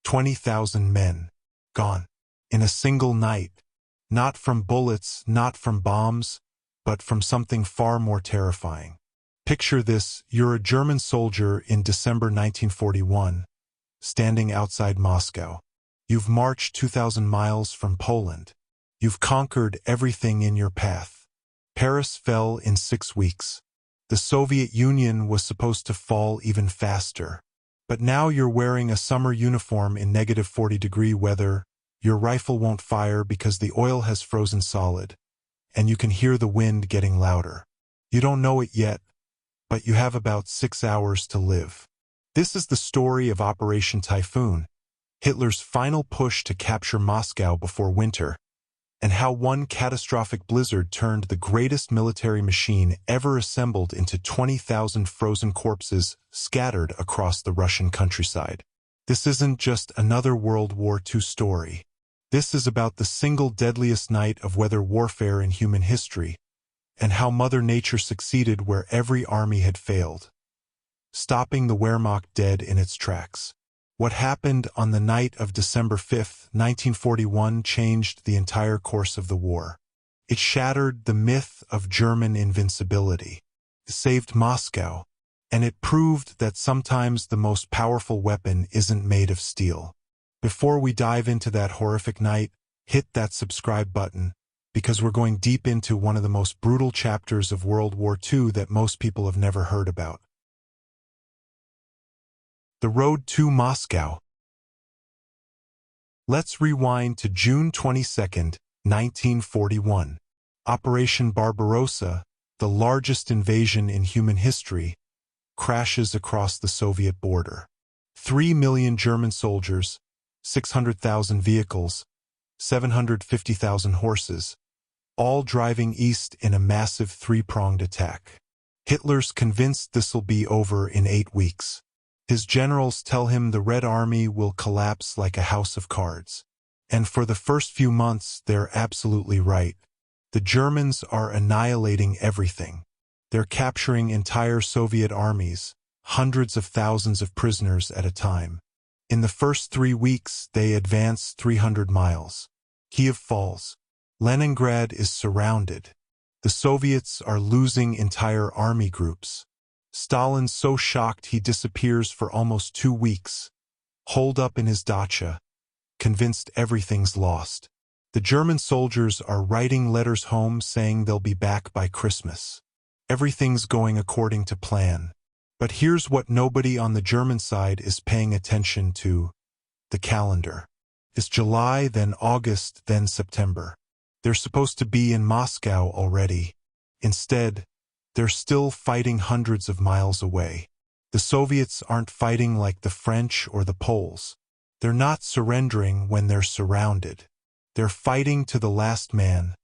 20,000 men. Gone. In a single night. Not from bullets, not from bombs, but from something far more terrifying. Picture this, you're a German soldier in December 1941, standing outside Moscow. You've marched 2,000 miles from Poland. You've conquered everything in your path. Paris fell in 6 weeks. The Soviet Union was supposed to fall even faster. But now you're wearing a summer uniform in -40-degree weather, your rifle won't fire because the oil has frozen solid, and you can hear the wind getting louder. You don't know it yet, but you have about 6 hours to live. This is the story of Operation Typhoon, Hitler's final push to capture Moscow before winter, and how one catastrophic blizzard turned the greatest military machine ever assembled into 20,000 frozen corpses scattered across the Russian countryside. This isn't just another World War II story. This is about the single deadliest night of weather warfare in human history, and how Mother Nature succeeded where every army had failed, stopping the Wehrmacht dead in its tracks. What happened on the night of December 5, 1941 changed the entire course of the war. It shattered the myth of German invincibility. It saved Moscow, and it proved that sometimes the most powerful weapon isn't made of steel. Before we dive into that horrific night, hit that subscribe button, because we're going deep into one of the most brutal chapters of World War II that most people have never heard about. The road to Moscow. Let's rewind to June 22, 1941. Operation Barbarossa, the largest invasion in human history, crashes across the Soviet border. 3 million German soldiers, 600,000 vehicles, 750,000 horses, all driving east in a massive three-pronged attack. Hitler's convinced this'll be over in 8 weeks. His generals tell him the Red Army will collapse like a house of cards. And for the first few months, they're absolutely right. The Germans are annihilating everything. They're capturing entire Soviet armies, hundreds of thousands of prisoners at a time. In the first 3 weeks, they advance 300 miles. Kiev falls. Leningrad is surrounded. The Soviets are losing entire army groups. Stalin's so shocked he disappears for almost 2 weeks, holed up in his dacha, convinced everything's lost. The German soldiers are writing letters home saying they'll be back by Christmas. Everything's going according to plan. But here's what nobody on the German side is paying attention to: the calendar. It's July, then August, then September. They're supposed to be in Moscow already. Instead, they're still fighting hundreds of miles away. The Soviets aren't fighting like the French or the Poles. They're not surrendering when they're surrounded. They're fighting to the last man,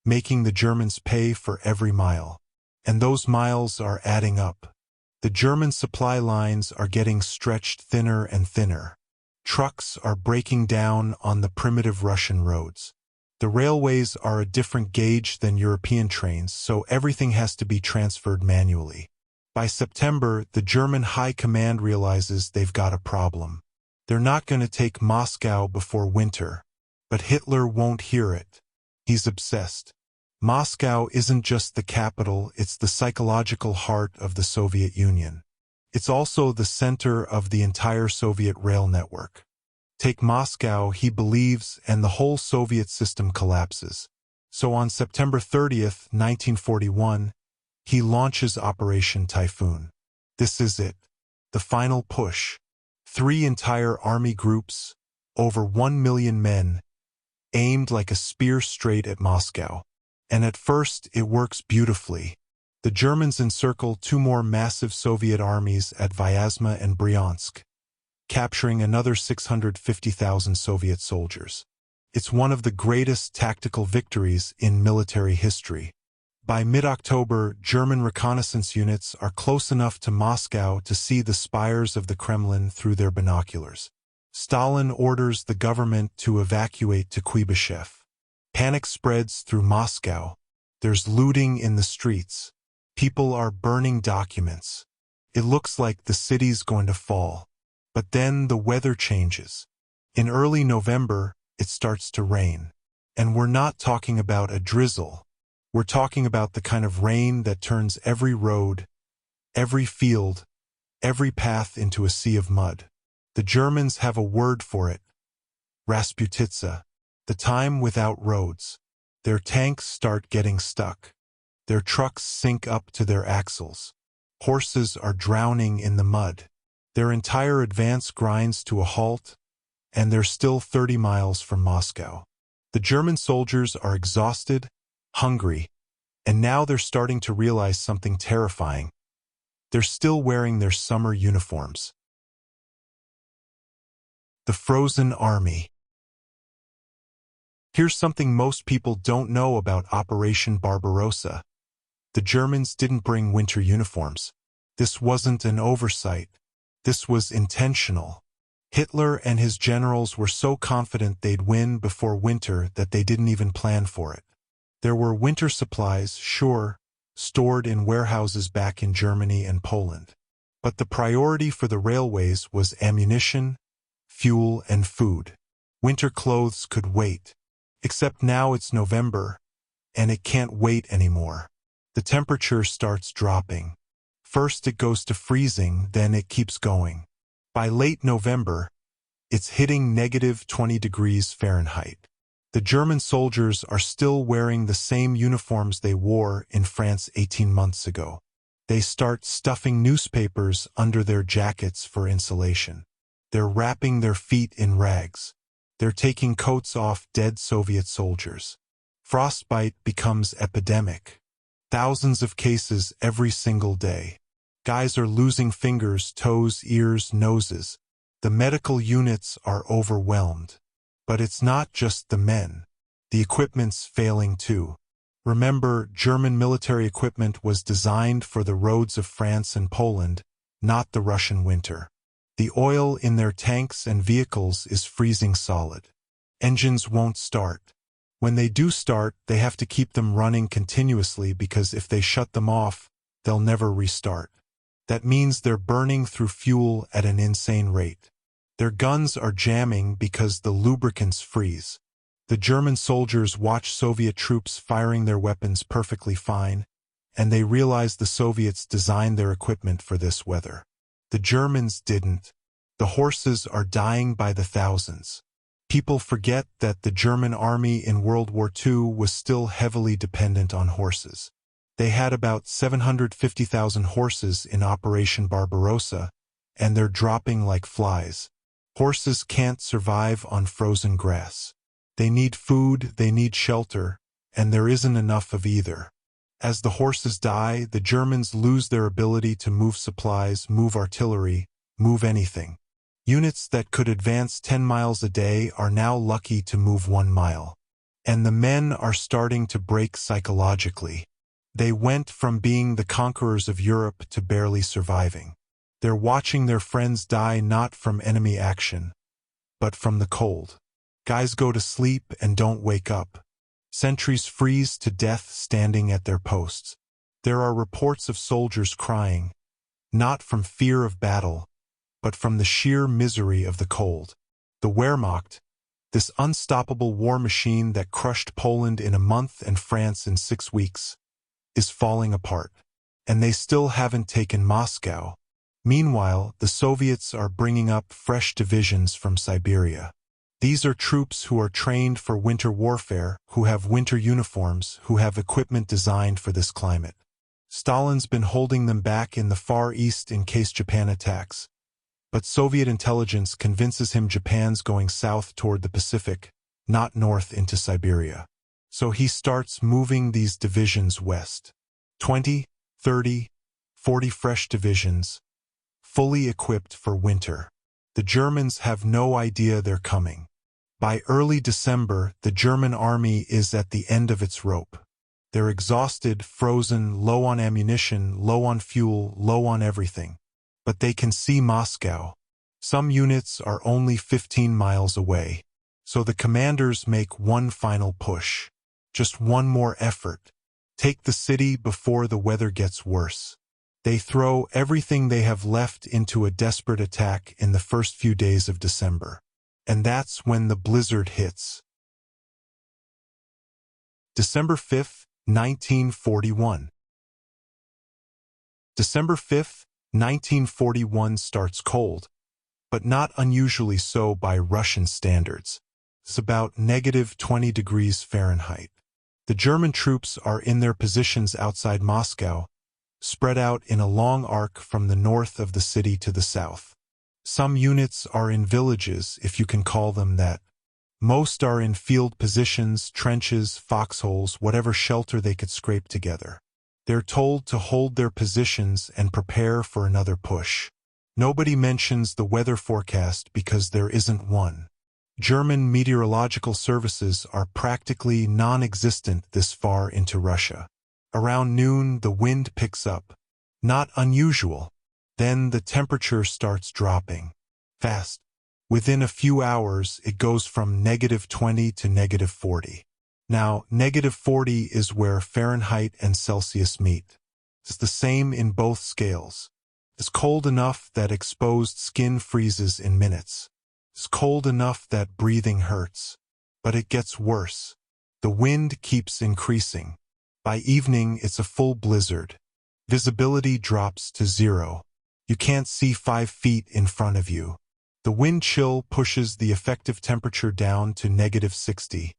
making the Germans pay for every mile. And those miles are adding up. The German supply lines are getting stretched thinner and thinner. Trucks are breaking down on the primitive Russian roads. The railways are a different gauge than European trains, so everything has to be transferred manually. By September, the German high command realizes they've got a problem. They're not going to take Moscow before winter. But Hitler won't hear it. He's obsessed. Moscow isn't just the capital, it's the psychological heart of the Soviet Union. It's also the center of the entire Soviet rail network. Take Moscow, he believes, and the whole Soviet system collapses. So on September 30th, 1941, he launches Operation Typhoon. This is it. The final push. 3 entire army groups, over 1 million men, aimed like a spear straight at Moscow. And at first, it works beautifully. The Germans encircle 2 more massive Soviet armies at Vyazma and Bryansk, capturing another 650,000 Soviet soldiers. It's one of the greatest tactical victories in military history. By mid-October, German reconnaissance units are close enough to Moscow to see the spires of the Kremlin through their binoculars. Stalin orders the government to evacuate to Kuibyshev. Panic spreads through Moscow. There's looting in the streets. People are burning documents. It looks like the city's going to fall. But then the weather changes. In early November, it starts to rain. And we're not talking about a drizzle. We're talking about the kind of rain that turns every road, every field, every path into a sea of mud. The Germans have a word for it: Rasputitsa, the time without roads. Their tanks start getting stuck. Their trucks sink up to their axles. Horses are drowning in the mud. Their entire advance grinds to a halt, and they're still 30 miles from Moscow. The German soldiers are exhausted, hungry, and now they're starting to realize something terrifying. They're still wearing their summer uniforms. The Frozen Army. Here's something most people don't know about Operation Barbarossa. The Germans didn't bring winter uniforms. This wasn't an oversight. This was intentional. Hitler and his generals were so confident they'd win before winter that they didn't even plan for it. There were winter supplies, sure, stored in warehouses back in Germany and Poland. But the priority for the railways was ammunition, fuel, and food. Winter clothes could wait. Except now it's November, and it can't wait anymore. The temperature starts dropping. First it goes to freezing, then it keeps going. By late November, it's hitting -20 degrees Fahrenheit. The German soldiers are still wearing the same uniforms they wore in France 18 months ago. They start stuffing newspapers under their jackets for insulation. They're wrapping their feet in rags. They're taking coats off dead Soviet soldiers. Frostbite becomes epidemic. Thousands of cases every single day. Guys are losing fingers, toes, ears, noses. The medical units are overwhelmed. But it's not just the men. The equipment's failing too. Remember, German military equipment was designed for the roads of France and Poland, not the Russian winter. The oil in their tanks and vehicles is freezing solid. Engines won't start. When they do start, they have to keep them running continuously because if they shut them off, they'll never restart. That means they're burning through fuel at an insane rate. Their guns are jamming because the lubricants freeze. The German soldiers watch Soviet troops firing their weapons perfectly fine, and they realize the Soviets designed their equipment for this weather. The Germans didn't. The horses are dying by the thousands. People forget that the German army in World War II was still heavily dependent on horses. They had about 750,000 horses in Operation Barbarossa, and they're dropping like flies. Horses can't survive on frozen grass. They need food, they need shelter, and there isn't enough of either. As the horses die, the Germans lose their ability to move supplies, move artillery, move anything. Units that could advance 10 miles a day are now lucky to move 1 mile. And the men are starting to break psychologically. They went from being the conquerors of Europe to barely surviving. They're watching their friends die not from enemy action, but from the cold. Guys go to sleep and don't wake up. Sentries freeze to death standing at their posts. There are reports of soldiers crying, not from fear of battle, but from the sheer misery of the cold. The Wehrmacht, this unstoppable war machine that crushed Poland in a month and France in 6 weeks, is falling apart. And they still haven't taken Moscow. Meanwhile, the Soviets are bringing up fresh divisions from Siberia. These are troops who are trained for winter warfare, who have winter uniforms, who have equipment designed for this climate. Stalin's been holding them back in the Far East in case Japan attacks. But Soviet intelligence convinces him Japan's going south toward the Pacific, not north into Siberia. So he starts moving these divisions west. 20, 30, 40 fresh divisions, fully equipped for winter. The Germans have no idea they're coming. By early December, the German army is at the end of its rope. They're exhausted, frozen, low on ammunition, low on fuel, low on everything. But they can see Moscow. Some units are only 15 miles away. So the commanders make one final push. Just one more effort. Take the city before the weather gets worse. They throw everything they have left into a desperate attack in the first few days of December. And that's when the blizzard hits. December 5th, 1941. December 5th, 1941 starts cold, but not unusually so by Russian standards. It's about -20 degrees Fahrenheit. The German troops are in their positions outside Moscow, spread out in a long arc from the north of the city to the south. Some units are in villages, if you can call them that. Most are in field positions, trenches, foxholes, whatever shelter they could scrape together. They're told to hold their positions and prepare for another push. Nobody mentions the weather forecast because there isn't one. German meteorological services are practically non-existent this far into Russia. Around noon, the wind picks up. Not unusual. Then the temperature starts dropping. Fast. Within a few hours, it goes from -20 to -40. Now, -40 is where Fahrenheit and Celsius meet. It's the same in both scales. It's cold enough that exposed skin freezes in minutes. It's cold enough that breathing hurts. But it gets worse. The wind keeps increasing. By evening, it's a full blizzard. Visibility drops to 0. You can't see 5 feet in front of you. The wind chill pushes the effective temperature down to -60,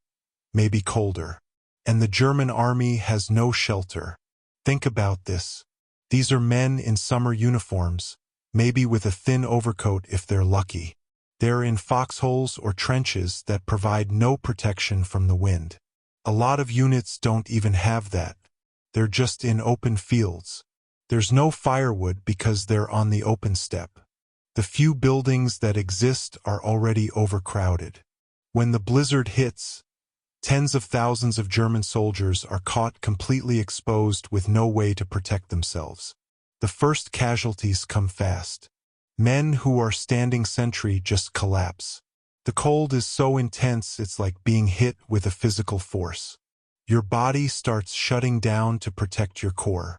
maybe colder. And the German army has no shelter. Think about this. These are men in summer uniforms, maybe with a thin overcoat if they're lucky. They're in foxholes or trenches that provide no protection from the wind. A lot of units don't even have that. They're just in open fields. There's no firewood because they're on the open steppe. The few buildings that exist are already overcrowded. When the blizzard hits, tens of thousands of German soldiers are caught completely exposed with no way to protect themselves. The first casualties come fast. Men who are standing sentry just collapse. The cold is so intense it's like being hit with a physical force. Your body starts shutting down to protect your core.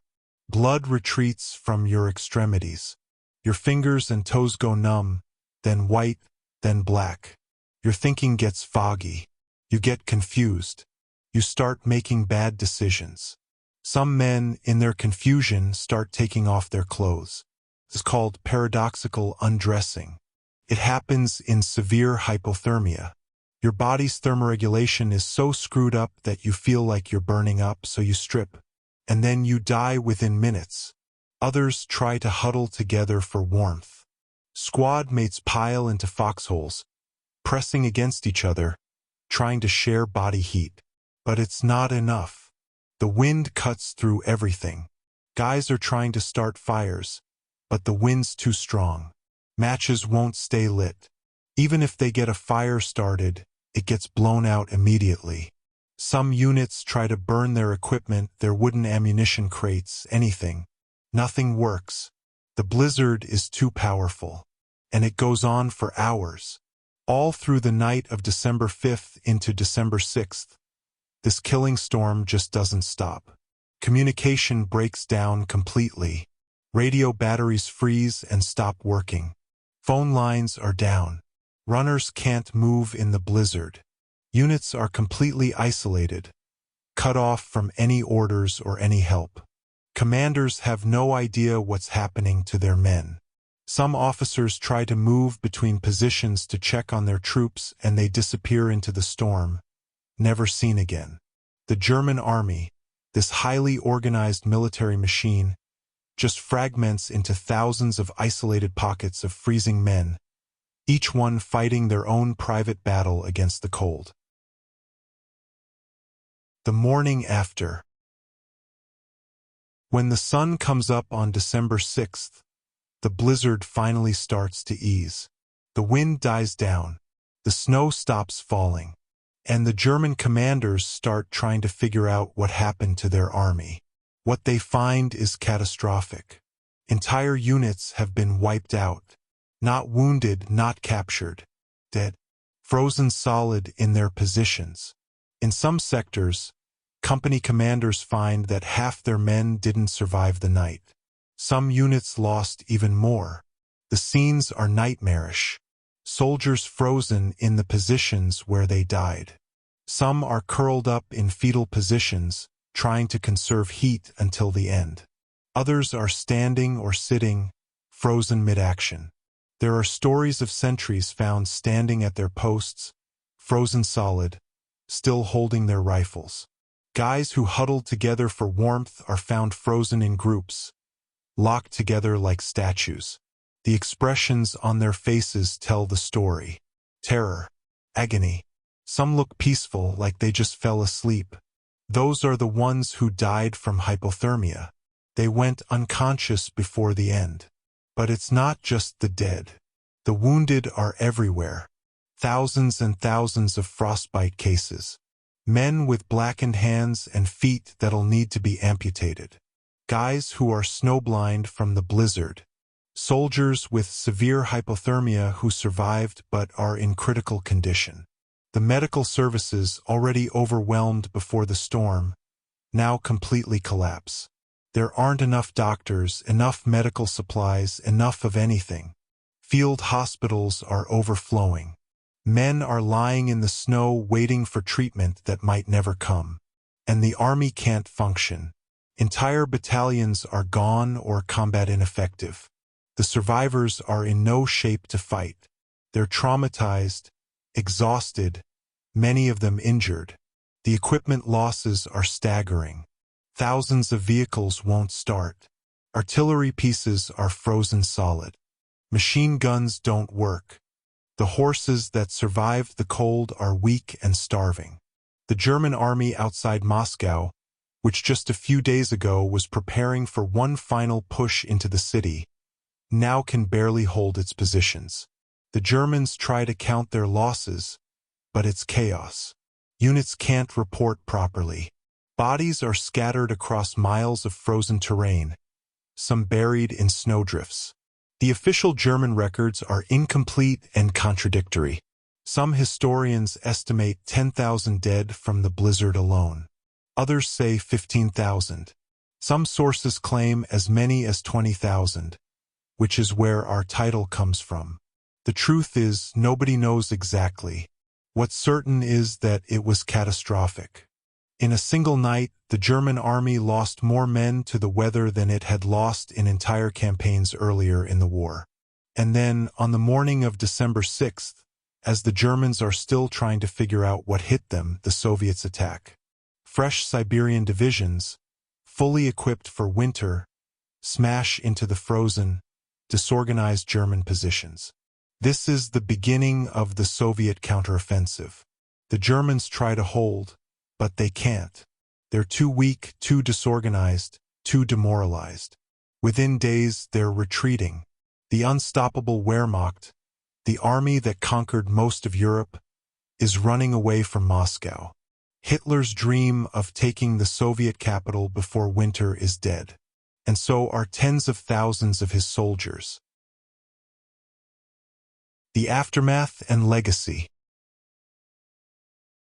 Blood retreats from your extremities. Your fingers and toes go numb, then white, then black. Your thinking gets foggy. You get confused. You start making bad decisions. Some men, in their confusion, start taking off their clothes. It's called paradoxical undressing. It happens in severe hypothermia. Your body's thermoregulation is so screwed up that you feel like you're burning up, so you strip. And then you die within minutes. Others try to huddle together for warmth. Squad mates pile into foxholes, pressing against each other, trying to share body heat. But it's not enough. The wind cuts through everything. Guys are trying to start fires, but the wind's too strong. Matches won't stay lit. Even if they get a fire started, it gets blown out immediately. Some units try to burn their equipment, their wooden ammunition crates, anything. Nothing works. The blizzard is too powerful. And it goes on for hours. All through the night of December 5th into December 6th. This killing storm just doesn't stop. Communication breaks down completely. Radio batteries freeze and stop working. Phone lines are down. Runners can't move in the blizzard. Units are completely isolated, cut off from any orders or any help. Commanders have no idea what's happening to their men. Some officers try to move between positions to check on their troops and they disappear into the storm, never seen again. The German army, this highly organized military machine, just fragments into thousands of isolated pockets of freezing men, each one fighting their own private battle against the cold. The morning after. When the sun comes up on December 6th, the blizzard finally starts to ease. The wind dies down, the snow stops falling, and the German commanders start trying to figure out what happened to their army. What they find is catastrophic. Entire units have been wiped out. Not wounded, not captured. Dead. Frozen solid in their positions. In some sectors, company commanders find that half their men didn't survive the night. Some units lost even more. The scenes are nightmarish. soldiers frozen in the positions where they died. Some are curled up in fetal positions, trying to conserve heat until the end. Others are standing or sitting, frozen mid-action. There are stories of sentries found standing at their posts, frozen solid, still holding their rifles. Guys who huddled together for warmth are found frozen in groups, locked together like statues. The expressions on their faces tell the story. Terror, agony. Some look peaceful, like they just fell asleep. Those are the ones who died from hypothermia. They went unconscious before the end. But it's not just the dead. The wounded are everywhere. Thousands and thousands of frostbite cases. Men with blackened hands and feet that'll need to be amputated. Guys who are snowblind from the blizzard. Soldiers with severe hypothermia who survived but are in critical condition. The medical services, already overwhelmed before the storm, now completely collapse. There aren't enough doctors, enough medical supplies, enough of anything. Field hospitals are overflowing. Men are lying in the snow waiting for treatment that might never come. And the army can't function. Entire battalions are gone or combat ineffective. The survivors are in no shape to fight. They're traumatized, exhausted, many of them injured. The equipment losses are staggering. Thousands of vehicles won't start. Artillery pieces are frozen solid. Machine guns don't work. The horses that survived the cold are weak and starving. The German army outside Moscow, which just a few days ago was preparing for one final push into the city, now can barely hold its positions. The Germans try to count their losses, but it's chaos. Units can't report properly. Bodies are scattered across miles of frozen terrain, some buried in snowdrifts. The official German records are incomplete and contradictory. Some historians estimate 10,000 dead from the blizzard alone. Others say 15,000. Some sources claim as many as 20,000, which is where our title comes from. The truth is, nobody knows exactly. What's certain is that it was catastrophic. In a single night, the German army lost more men to the weather than it had lost in entire campaigns earlier in the war. And then, on the morning of December 6th, as the Germans are still trying to figure out what hit them, the Soviets attack. Fresh Siberian divisions, fully equipped for winter, smash into the frozen, disorganized German positions. This is the beginning of the Soviet counteroffensive. The Germans try to hold, but they can't. They're too weak, too disorganized, too demoralized. Within days, they're retreating. The unstoppable Wehrmacht, the army that conquered most of Europe, is running away from Moscow. Hitler's dream of taking the Soviet capital before winter is dead. And so are tens of thousands of his soldiers. The aftermath and legacy.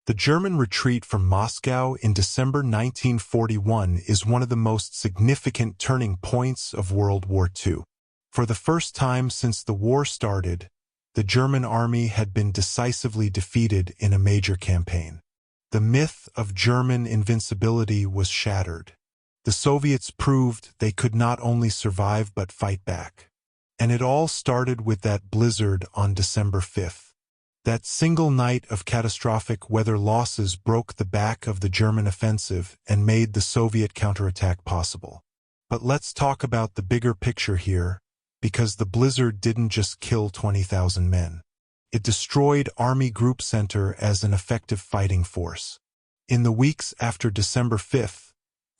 The German retreat from Moscow in December 1941 is one of the most significant turning points of World War II. For the first time since the war started, the German army had been decisively defeated in a major campaign. The myth of German invincibility was shattered. The Soviets proved they could not only survive but fight back. And it all started with that blizzard on December 5th. That single night of catastrophic weather losses broke the back of the German offensive and made the Soviet counterattack possible. But let's talk about the bigger picture here, because the blizzard didn't just kill 20,000 men. It destroyed Army Group Center as an effective fighting force. In the weeks after December 5th,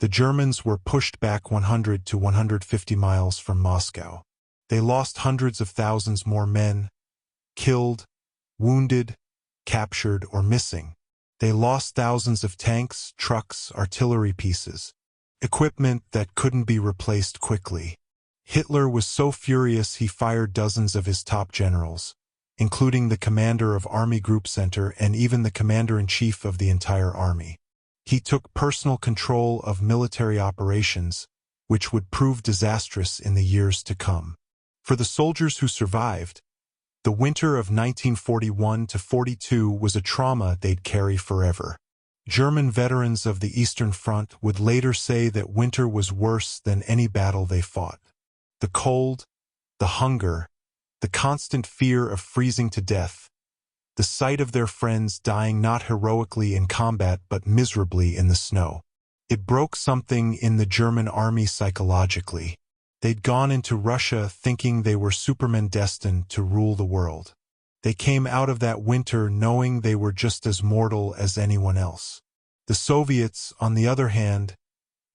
the Germans were pushed back 100 to 150 miles from Moscow. They lost hundreds of thousands more men, killed, wounded, captured, or missing. They lost thousands of tanks, trucks, artillery pieces, equipment that couldn't be replaced quickly. Hitler was so furious he fired dozens of his top generals, including the commander of Army Group Center and even the commander-in-chief of the entire army. He took personal control of military operations, which would prove disastrous in the years to come. For the soldiers who survived, The winter of 1941 to 42 was a trauma they'd carry forever. German veterans of the Eastern Front would later say that winter was worse than any battle they fought. The cold, the hunger, the constant fear of freezing to death, the sight of their friends dying not heroically in combat but miserably in the snow. It broke something in the German army psychologically. They'd gone into Russia thinking they were supermen destined to rule the world. They came out of that winter knowing they were just as mortal as anyone else. The Soviets, on the other hand,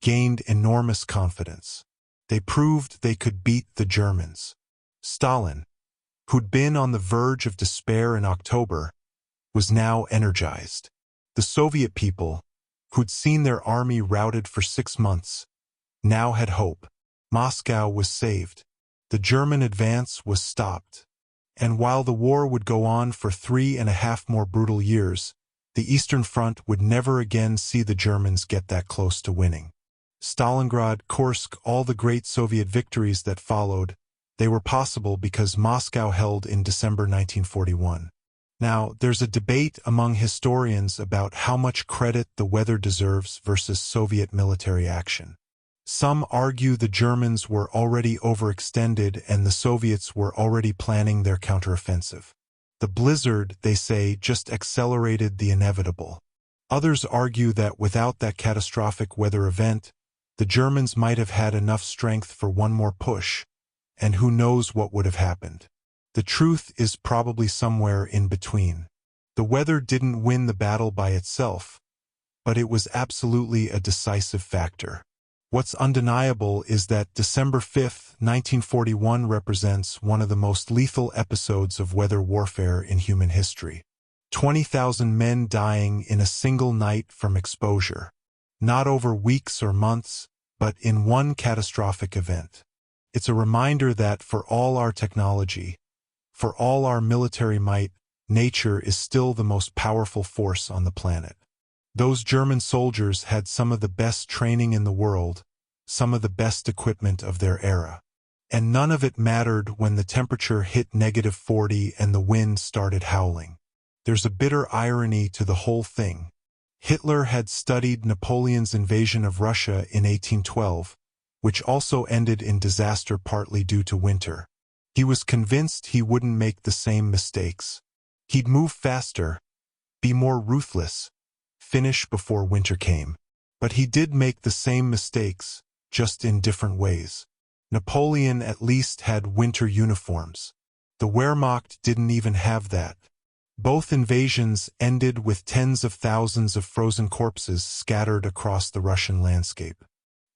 gained enormous confidence. They proved they could beat the Germans. Stalin, who'd been on the verge of despair in October, was now energized. The Soviet people, who'd seen their army routed for 6 months, now had hope. Moscow was saved. The German advance was stopped. And while the war would go on for 3.5 more brutal years, the Eastern Front would never again see the Germans get that close to winning. Stalingrad, Kursk, all the great Soviet victories that followed, they were possible because Moscow held in December 1941. Now, there's a debate among historians about how much credit the weather deserves versus Soviet military action. Some argue the Germans were already overextended and the Soviets were already planning their counteroffensive. The blizzard, they say, just accelerated the inevitable. Others argue that without that catastrophic weather event, the Germans might have had enough strength for one more push, and who knows what would have happened. The truth is probably somewhere in between. The weather didn't win the battle by itself, but it was absolutely a decisive factor. What's undeniable is that December 5, 1941 represents one of the most lethal episodes of weather warfare in human history. 20,000 men dying in a single night from exposure. Not over weeks or months, but in one catastrophic event. It's a reminder that for all our technology, for all our military might, nature is still the most powerful force on the planet. Those German soldiers had some of the best training in the world, some of the best equipment of their era. And none of it mattered when the temperature hit -40 and the wind started howling. There's a bitter irony to the whole thing. Hitler had studied Napoleon's invasion of Russia in 1812, which also ended in disaster partly due to winter. He was convinced he wouldn't make the same mistakes. He'd move faster, be more ruthless, finish before winter came. But he did make the same mistakes, just in different ways. Napoleon at least had winter uniforms. The Wehrmacht didn't even have that. Both invasions ended with tens of thousands of frozen corpses scattered across the Russian landscape.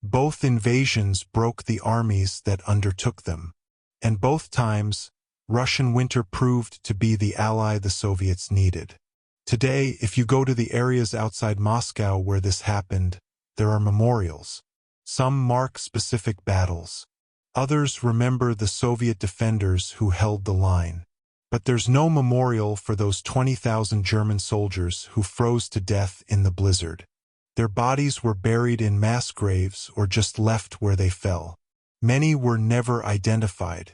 Both invasions broke the armies that undertook them. And both times, Russian winter proved to be the ally the Soviets needed. Today, if you go to the areas outside Moscow where this happened, there are memorials. Some mark specific battles. Others remember the Soviet defenders who held the line. But there's no memorial for those 20,000 German soldiers who froze to death in the blizzard. Their bodies were buried in mass graves or just left where they fell. Many were never identified.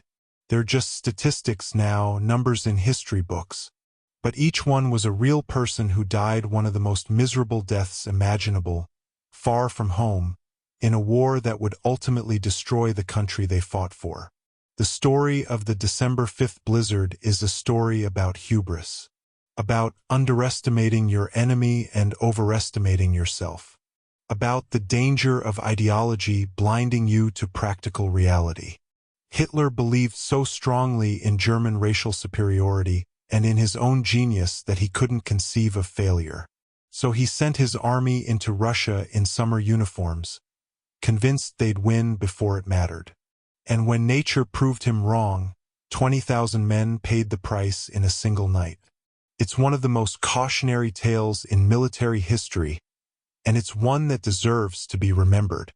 They're just statistics now, numbers in history books. But each one was a real person who died one of the most miserable deaths imaginable, far from home, in a war that would ultimately destroy the country they fought for. The story of the December 5th blizzard is a story about hubris, about underestimating your enemy and overestimating yourself, about the danger of ideology blinding you to practical reality. Hitler believed so strongly in German racial superiority and in his own genius that he couldn't conceive of failure. So he sent his army into Russia in summer uniforms, convinced they'd win before it mattered. And when nature proved him wrong, 20,000 men paid the price in a single night. It's one of the most cautionary tales in military history, and it's one that deserves to be remembered.